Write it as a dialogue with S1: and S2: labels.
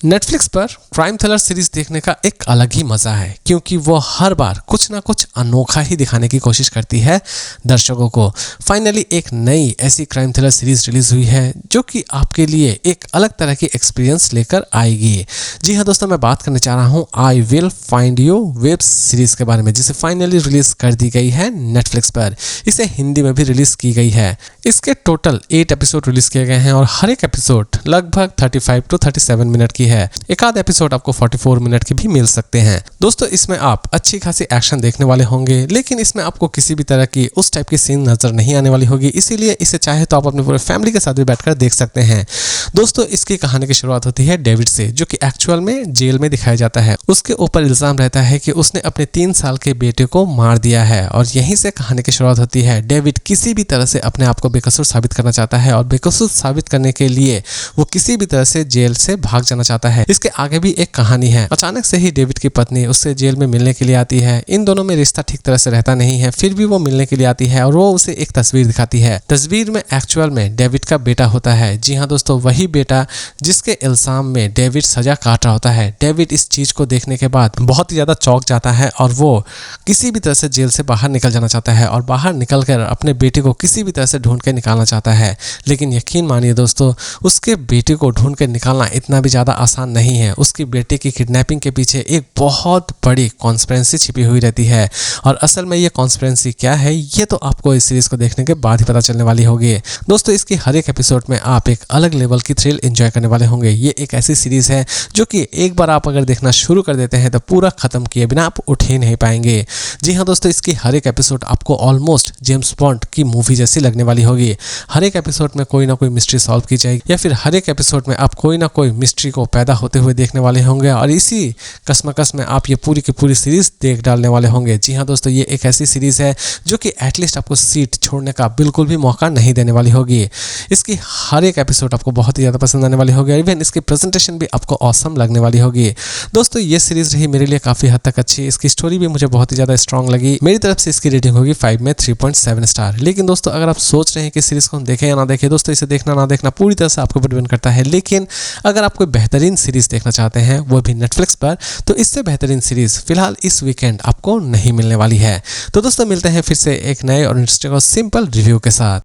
S1: Netflix पर crime thriller series देखने का एक अलग ही मजा है, क्योंकि वो हर बार कुछ ना कुछ अनोखा ही दिखाने की कोशिश करती है दर्शकों को। फाइनली एक नई ऐसी क्राइम थ्रिलर सीरीज रिलीज हुई है जो कि आपके लिए एक अलग तरह की एक्सपीरियंस लेकर आएगी। जी हाँ दोस्तों, मैं बात करने चाह रहा हूँ I will find you web series के बारे में, जिसे फाइनली रिलीज कर दी गई है नेटफ्लिक्स पर। इसे हिंदी में भी रिलीज की गई है। इसके टोटल 8 एपिसोड रिलीज किए गए हैं और हर एक एपिसोड लगभग 35 to 37 मिनट की है। एक आध एपिसोड आपको 44 मिनट के भी मिल सकते हैं। दोस्तों, इसमें आप अच्छी खासी एक्शन देखने वाले होंगे, लेकिन इसमें आपको किसी भी तरह की उस टाइप की सीन नजर नहीं आने वाली होगी। इसीलिए इसे चाहे तो आप अपने पूरे फैमिली के साथ भी बैठकर देख सकते हैं। दोस्तों, इसकी कहानी की शुरुआत होती है डेविड से, जो कि एक्चुअल में जेल में दिखाया जाता है। उसके ऊपर इल्जाम रहता है कि उसने अपने 3 साल के बेटे को मार दिया है और यहीं से कहानी की शुरुआत होती है। डेविड किसी भी तरह से अपने आप को बेकसूर साबित करना चाहता है और बेकसूर साबित करने के लिए वो किसी भी तरह से जेल से भाग जाना चाहता है। इसके आगे भी एक कहानी है। अचानक से ही डेविड की पत्नी उससे जेल में मिलने के लिए आती है। इन दोनों में रिश्ता ठीक तरह से रहता नहीं है, फिर भी वो मिलने के लिए आती है और वो उसे एक तस्वीर दिखाती है। तस्वीर में एक्चुअल में डेविड का बेटा होता है। जी हाँ दोस्तों, वही बेटा जिसके इल्जाम में डेविड सजा काट रहा होता है। डेविड इस चीज को देखने के बाद बहुत ही ज्यादा चौंक जाता है और वो किसी भी तरह से जेल से बाहर निकल जाना चाहता है और बाहर निकलकर अपने बेटे को किसी भी तरह से ढूंढ के निकालना चाहता है। लेकिन यकीन मानिए दोस्तों, उसके बेटे को ढूंढ के निकालना इतना भी ज्यादा आसान नहीं है। उसकी बेटे की किडनैपिंग के पीछे एक बहुत बड़ी कॉन्स्पिरेंसी छिपी हुई रहती है और असल में ये कॉन्स्पिरेंसी क्या है, ये तो आपको इस सीरीज को देखने के बाद ही पता चलने वाली होगी। दोस्तों, इसकी हर एक एपिसोड में आप एक अलग लेवल की थ्रिल एंजॉय करने वाले होंगे। ये एक ऐसी सीरीज है जो कि एक बार आप अगर देखना शुरू कर देते हैं तो पूरा खत्म किए बिना आप उठ ही नहीं पाएंगे। जी हाँ दोस्तों, इसकी हर एक एपिसोड आपको ऑलमोस्ट जेम्स बॉन्ड की मूवी जैसी लगने वाली होगी। हर एक एपिसोड में कोई ना कोई मिस्ट्री सॉल्व की जाएगी या फिर हर एक एपिसोड में आप कोई ना कोई मिस्ट्री को पैदा होते हुए देखने वाले होंगे और इसी कश्मकश में आप ये पूरी की पूरी सीरीज देख डालने वाले होंगे। जी हाँ दोस्तों, ये एक ऐसी सीरीज है जो कि एटलीस्ट आपको सीट छोड़ने का बिल्कुल भी मौका नहीं देने वाली होगी। इसकी हर एक एपिसोड आपको बहुत ही ज़्यादा पसंद आने वाली होगी। इवन इसकी प्रेजेंटेशन भी आपको ऑसम लगने वाली होगी। दोस्तों, ये सीरीज रही मेरे लिए काफ़ी हद तक अच्छी। इसकी स्टोरी भी मुझे बहुत ही ज़्यादा स्ट्रॉन्ग लगी। मेरी तरफ से इसकी रेटिंग होगी 5 में 3.7 स्टार। लेकिन दोस्तों, अगर आप सोच रहे हैं कि सीरीज को हम देखें या ना देखें, दोस्तों इसे देखना ना देखना पूरी तरह से आपके ऊपर डिपेंड करता है। लेकिन अगर आप कोई बेहतरीन सीरीज देखना चाहते हैं, वो भी नेटफ्लिक्स पर, तो इससे बेहतरीन सीरीज फिलहाल इस वीकेंड आपको नहीं मिलने वाली है। तो दोस्तों, मिलते हैं फिर से एक नए और इंटरेस्टिंग और सिंपल रिव्यू के साथ।